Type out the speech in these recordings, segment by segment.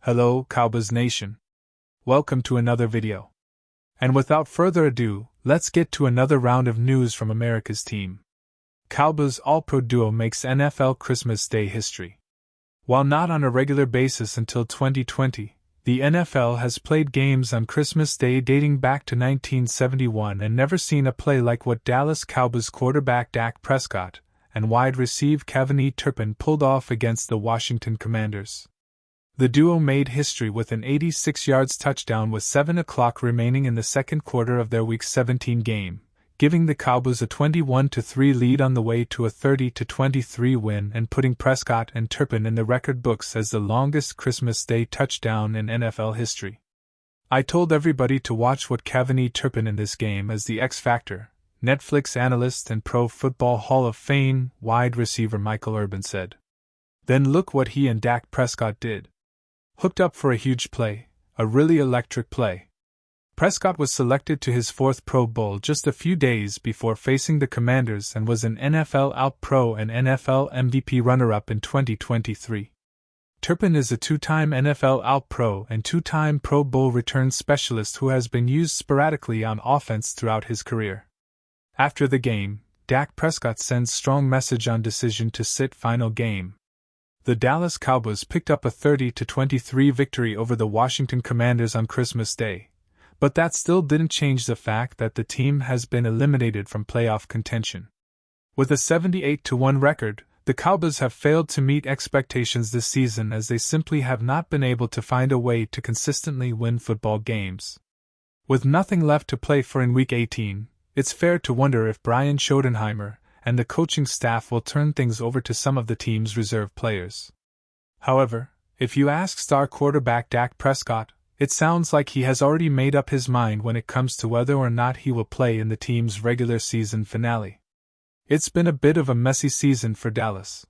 Hello, Cowboys Nation. Welcome to another video. And without further ado, let's get to another round of news from America's team. Cowboys All-Pro duo makes NFL Christmas Day history. While not on a regular basis until 2020, the NFL has played games on Christmas Day dating back to 1971 and never seen a play like what Dallas Cowboys quarterback Dak Prescott and wide receiver Kevin Turpin pulled off against the Washington Commanders. The duo made history with an 86-yard touchdown with 7 o'clock remaining in the second quarter of their Week 17 game, giving the Cowboys a 21-3 lead on the way to a 30-23 win and putting Prescott and Turpin in the record books as the longest Christmas Day touchdown in NFL history. I told everybody to watch what Kevin Turpin in this game as the X Factor, Netflix analyst and Pro Football Hall of Fame wide receiver Michael Irvin said. Then look what he and Dak Prescott did. Hooked up for a huge play, a really electric play. Prescott was selected to his 4th Pro Bowl just a few days before facing the Commanders and was an NFL All-Pro and NFL MVP runner-up in 2023. Turpin is a 2-time NFL All-Pro and 2-time Pro Bowl return specialist who has been used sporadically on offense throughout his career. After the game, Dak Prescott sends strong message on decision to sit final game. The Dallas Cowboys picked up a 30-23 victory over the Washington Commanders on Christmas Day, but that still didn't change the fact that the team has been eliminated from playoff contention. With a 78-1 record, the Cowboys have failed to meet expectations this season as they simply have not been able to find a way to consistently win football games. With nothing left to play for in Week 18, it's fair to wonder if Brian Schottenheimer and the coaching staff will turn things over to some of the team's reserve players. However, if you ask star quarterback Dak Prescott, it sounds like he has already made up his mind when it comes to whether or not he will play in the team's regular season finale. It's been a bit of a messy season for Dallas.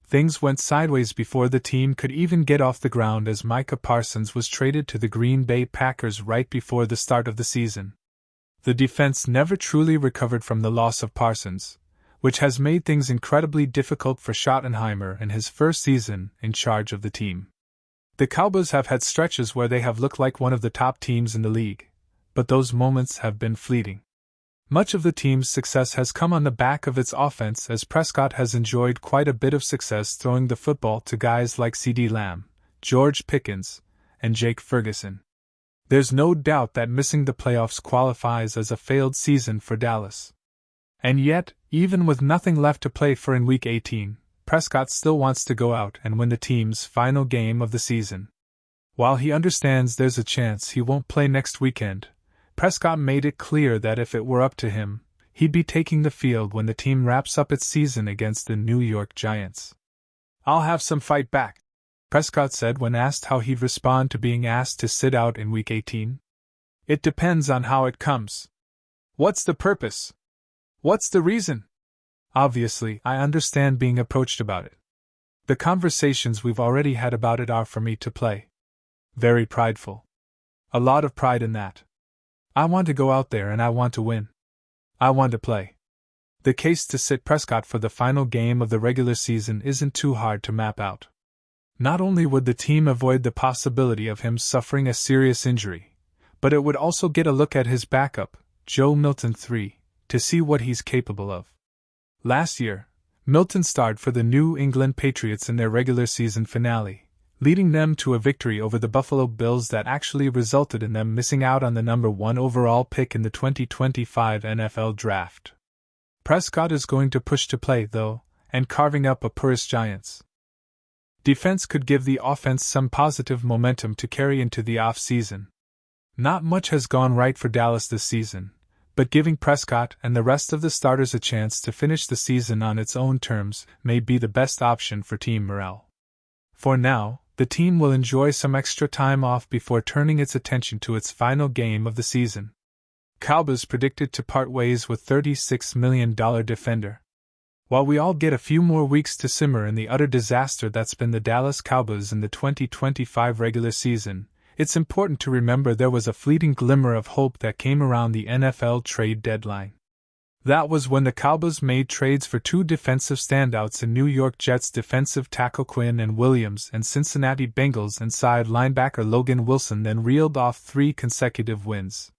Things went sideways before the team could even get off the ground as Micah Parsons was traded to the Green Bay Packers right before the start of the season. The defense never truly recovered from the loss of Parsons, which has made things incredibly difficult for Schottenheimer in his first season in charge of the team. The Cowboys have had stretches where they have looked like one of the top teams in the league, but those moments have been fleeting. Much of the team's success has come on the back of its offense as Prescott has enjoyed quite a bit of success throwing the football to guys like CeeDee Lamb, George Pickens, and Jake Ferguson. There's no doubt that missing the playoffs qualifies as a failed season for Dallas. And yet, even with nothing left to play for in Week 18, Prescott still wants to go out and win the team's final game of the season. While he understands there's a chance he won't play next weekend, Prescott made it clear that if it were up to him, he'd be taking the field when the team wraps up its season against the New York Giants. "I'll have some fight back," Prescott said when asked how he'd respond to being asked to sit out in Week 18. "It depends on how it comes. What's the purpose? What's the reason? Obviously, I understand being approached about it. The conversations we've already had about it are for me to play. Very prideful. A lot of pride in that. I want to go out there and I want to win. I want to play." The case to sit Prescott for the final game of the regular season isn't too hard to map out. Not only would the team avoid the possibility of him suffering a serious injury, but it would also get a look at his backup, Joe Milton III, to see what he's capable of. Last year, Milton starred for the New England Patriots in their regular season finale, leading them to a victory over the Buffalo Bills that actually resulted in them missing out on the number 1 overall pick in the 2025 NFL Draft. Prescott is going to push to play, though, and carving up a porous Giants defense could give the offense some positive momentum to carry into the off-season. Not much has gone right for Dallas this season, but giving Prescott and the rest of the starters a chance to finish the season on its own terms may be the best option for team morale. For now, the team will enjoy some extra time off before turning its attention to its final game of the season. Cowboys predicted to part ways with $36 million defender. While we all get a few more weeks to simmer in the utter disaster that's been the Dallas Cowboys in the 2025 regular season, it's important to remember there was a fleeting glimmer of hope that came around the NFL trade deadline. That was when the Cowboys made trades for two defensive standouts in New York Jets defensive tackle Quinn and Williams and Cincinnati Bengals inside linebacker Logan Wilson, then reeled off 3 consecutive wins.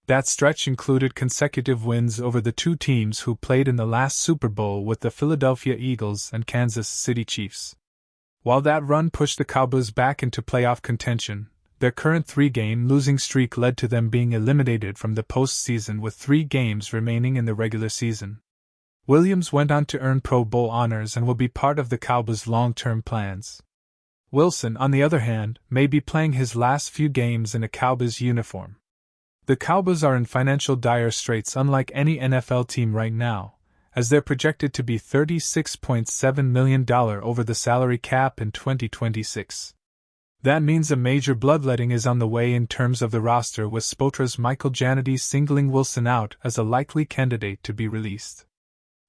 That stretch included consecutive wins over the two teams who played in the last Super Bowl with the Philadelphia Eagles and Kansas City Chiefs. While that run pushed the Cowboys back into playoff contention, their current 3-game losing streak led to them being eliminated from the postseason with 3 games remaining in the regular season. Williams went on to earn Pro Bowl honors and will be part of the Cowboys' long-term plans. Wilson, on the other hand, may be playing his last few games in a Cowboys uniform. The Cowboys are in financial dire straits unlike any NFL team right now, as they're projected to be $36.7 million over the salary cap in 2026. That means a major bloodletting is on the way in terms of the roster, with Spotra's Michael Jannetty singling Wilson out as a likely candidate to be released.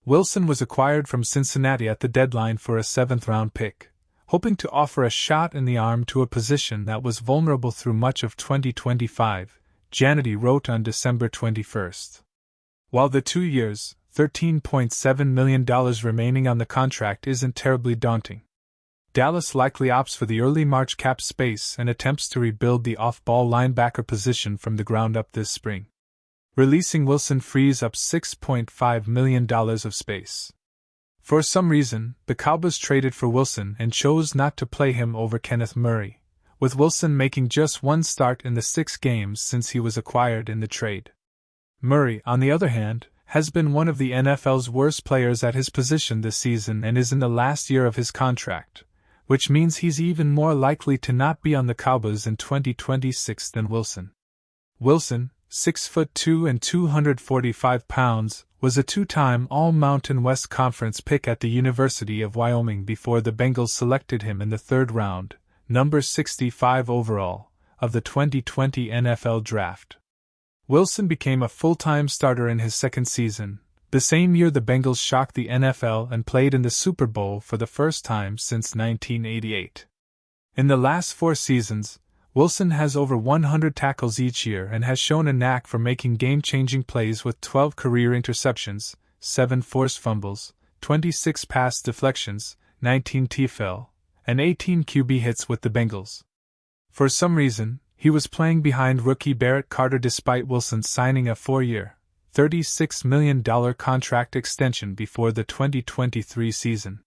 Wilson was acquired from Cincinnati at the deadline for a 7th-round pick, hoping to offer a shot in the arm to a position that was vulnerable through much of 2025, Jannetty wrote on December 21. While the 2 years, $13.7 million remaining on the contract isn't terribly daunting, Dallas likely opts for the early March cap space and attempts to rebuild the off-ball linebacker position from the ground up this spring. Releasing Wilson frees up $6.5 million of space. For some reason, the Cowboys traded for Wilson and chose not to play him over Kenneth Murray, with Wilson making just 1 start in the 6 games since he was acquired in the trade. Murray, on the other hand, has been one of the NFL's worst players at his position this season and is in the last year of his contract, which means he's even more likely to not be on the Cowboys in 2026 than Wilson. Wilson, 6'2" and 245 pounds, was a 2-time All-Mountain West Conference pick at the University of Wyoming before the Bengals selected him in the 3rd round, number 65 overall, of the 2020 NFL Draft. Wilson became a full-time starter in his 2nd season, the same year the Bengals shocked the NFL and played in the Super Bowl for the first time since 1988. In the last 4 seasons, Wilson has over 100 tackles each year and has shown a knack for making game-changing plays with 12 career interceptions, 7 forced fumbles, 26 pass deflections, 19 TFL, and 18 QB hits with the Bengals. For some reason, he was playing behind rookie Barrett Carter despite Wilson signing a 4-year, $36 million contract extension before the 2023 season.